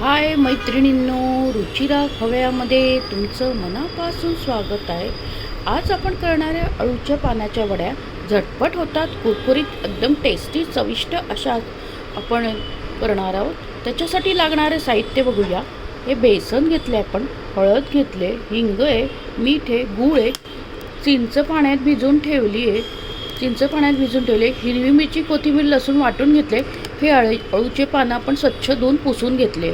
हाय मैत्रिणींनो, रुचिरा खव्यामध्ये तुमचं मनापासून स्वागत आहे. आज आपण करणाऱ्या अळूच्या पानाच्या वड्या झटपट होतात, कुरकुरीत, एकदम टेस्टी, चविष्ट अशा आपण करणार आहोत. त्याच्यासाठी लागणारे साहित्य बघूया. हे बेसन घेतले, आपण हळद घेतले, हिंग आहे, मीठ आहे, गूळ आहे, चिंच पाण्यात भिजवून ठेवली आहे, हिरवी मिरची, कोथिंबीर, लसूण वाटून घेतले. हे अळूचे पानं आपण स्वच्छ धुवून पुसून घेतले.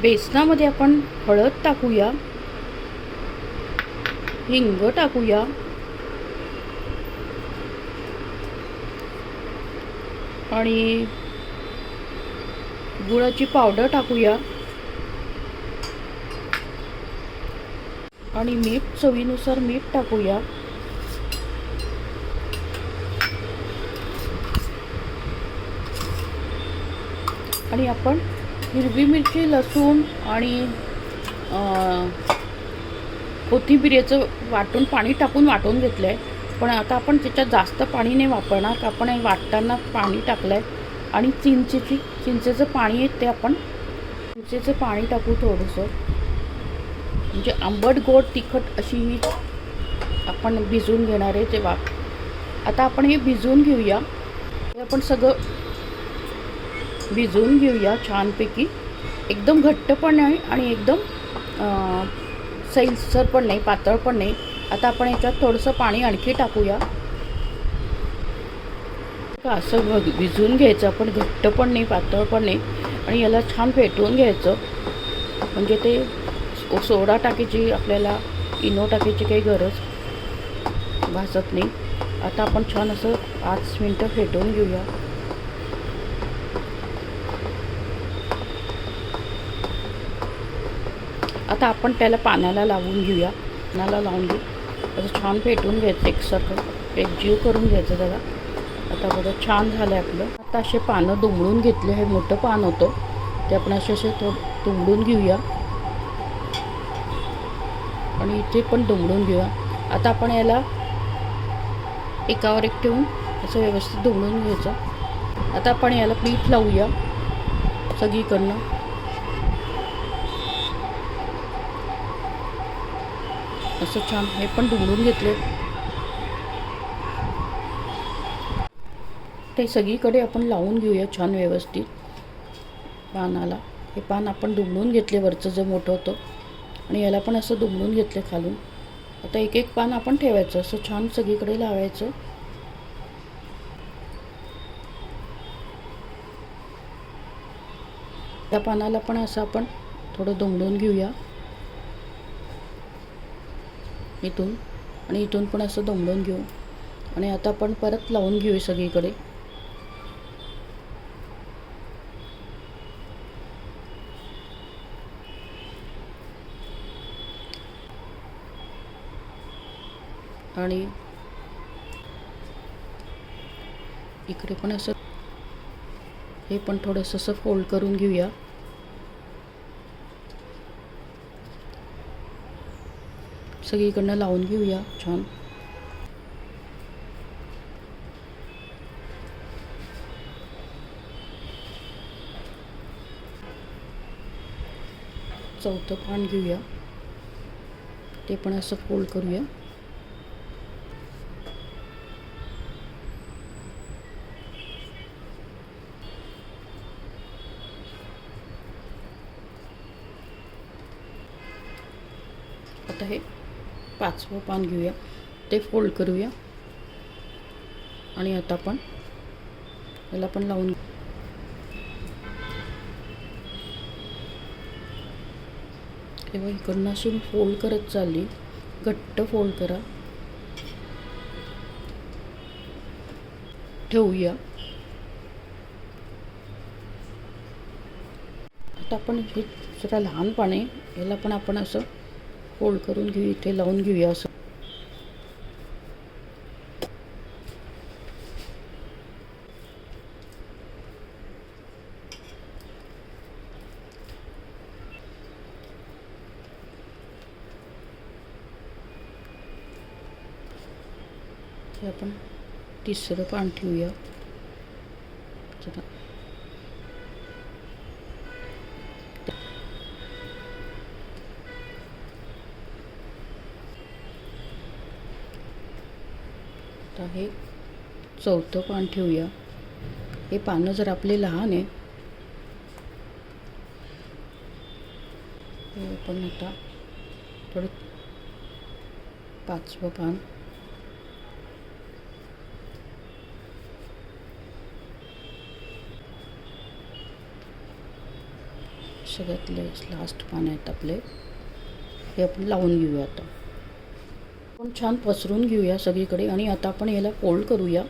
बेसनामध्ये आपण हळद टाकूया, हिंग टाकूया, आणि गुळाची पावडर टाकूया, आणि मीठ, चवीनुसार मीठ टाकूया. आणि आपण हिरवी मिरची, लसूण आणि कोथिंबीरेचं पाणी टाकून वाटून घेतलं आहे. पण आता आपण त्याच्यात जास्त पाणी नाही वापरणार. आपण वाटताना पाणी टाकलं आहे. आणि चिंचेचं पाणी आहे ते आपण चिंचेचं पाणी टाकू थोडंसं, म्हणजे आंबट गोड तिखट अशी ही आपण भिजवून घेणार आहे ते आता आपण हे भिजवून घेऊया. हे आपण सगळं भिजवून घेऊया छानपैकी. एकदम घट्ट पण नाही आणि एकदम सैलसर पण नाही, पातळ पण नाही. आता आपण याच्यात थोडंसं पाणी आणखी टाकूया. असं भिजवून घ्यायचं आपण, घट्ट पण नाही, पातळ पण नाही. आणि याला छान फेटवून घ्यायचं, म्हणजे ते सोडा टाकायची, आपल्याला इनो टाकायची काही गरज भासत नाही. आता आपण छान असं 5 मिनटं फेटवून घेऊया. आता आपण त्याला पाण्याला लावून घेऊया. असं छान फेटून घ्यायचं, एकजीव करून घ्यायचं त्याला. आता बघा छान झालं आपलं. आता असे पानं दुमडून घेतले. हे मोठं पान होतं ते आपण असे दुमडून घेऊया, आणि इथे पण दुमडून घेऊया. आता आपण याला एकावर एक ठेवून असं व्यवस्थित दुमडून घ्यायचं. आता आपण याला पीठ लावूया सगळीकडनं. असं छान हे पण दुमडून घेतले. ते सगळीकडे आपण लावून घेऊया छान व्यवस्थित पानाला. हे पान आपण दुमडून घेतले, वरचं जे मोठं होतं, आणि याला पण असं दुमडून घेतले खालून. आता एक एक पान आपण ठेवायचं, असं छान सगळीकडे लावायचं. त्या पानाला पण असं आपण थोडं दुमडून घेऊया इथून, आणि इथून पण असं दुमडून घेऊ. आणि आता आपण परत लावून घेऊ सगळीकडे. आणि इकडे पण असं हे पण थोडंसं असं फोल्ड करून घेऊया. सगळीकडनं लावून घेऊया छान. चौथं पान घेऊया, ते पण असं फोल्ड करूया. आता हे 5वं पान घेऊया, ते फोल्ड करूया. आणि आता आपण याला पण लावून तेव्हा इकडनं अशी फोल्ड करत चालली, घट्ट फोल्ड करा. ठेवूया. आता आपण हे जरा लहान पान आहे, याला पण आपण असं फोल्ड करून घेऊ, इथे लावून घेऊया असं. हे आपण 3रं पान ठेवूया. चला आता हे चौथं पान ठेवूया. हे पानं जर आपले लहान आहे, हे आपण आता थोडं 5वं पान, सगळ्यात लास्ट पान आहेत आपले, हे आपण लावून घेऊया. आता आपण छान पसरून घेऊया सगळीकडे आणि आता आपण याला फोल्ड करूया.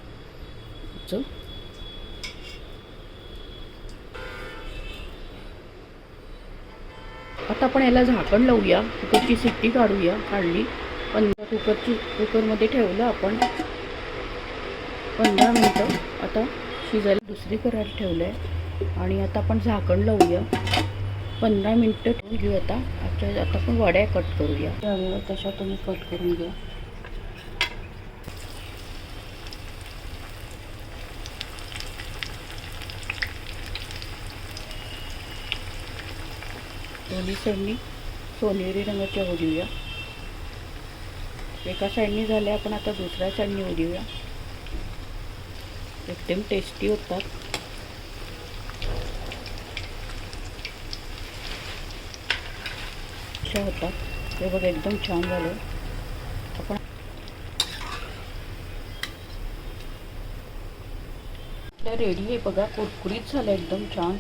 आता आपण याला झाकण लावूया. कुकरची शिट्टी काढली. कुकरमध्ये ठेवलं आपण 15 मिनटं आता शिजायला. दुसरी करायला ठेवलं आहे आणि आता आपण झाकण लावूया. 15 मिनटं ठेवून घेऊ. आता आपण वड्या कट करूया. त्यावेळेला तशा तुम्ही कट करून घ्या. दोन्ही साईडनी सोनेरी रंगाच्या होऊ देऊया. एका साईडनी झाल्या, आपण आता दुसऱ्या साईडनी होऊ देऊया. एकदम टेस्टी होतात. अशा होतात. हे बघा एकदम छान झालं. आपण रेडी आहे बघा. कुरकुरीत झालं, एकदम छान,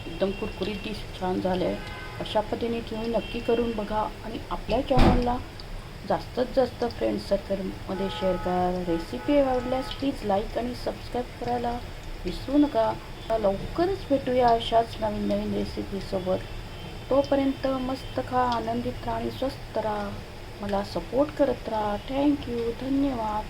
एकदम कुरकुरीत डिश छान झालं आहे. अशा पद्धतीने तुम्ही नक्की करून बघा आणि आपल्या चॅनलला जास्तीत जास्त फ्रेंड सर्कलमध्ये शेअर करा. रेसिपी आवडल्यास प्लीज लाईक आणि सबस्क्राईब करायला विसरू नका. लवकरच भेटूया अशाच नवीन रेसिपीसोबत. तोपर्यंत मस्त खा, आनंदित राहा आणि स्वस्त राहा. मला सपोर्ट करत राहा. थँक्यू, धन्यवाद.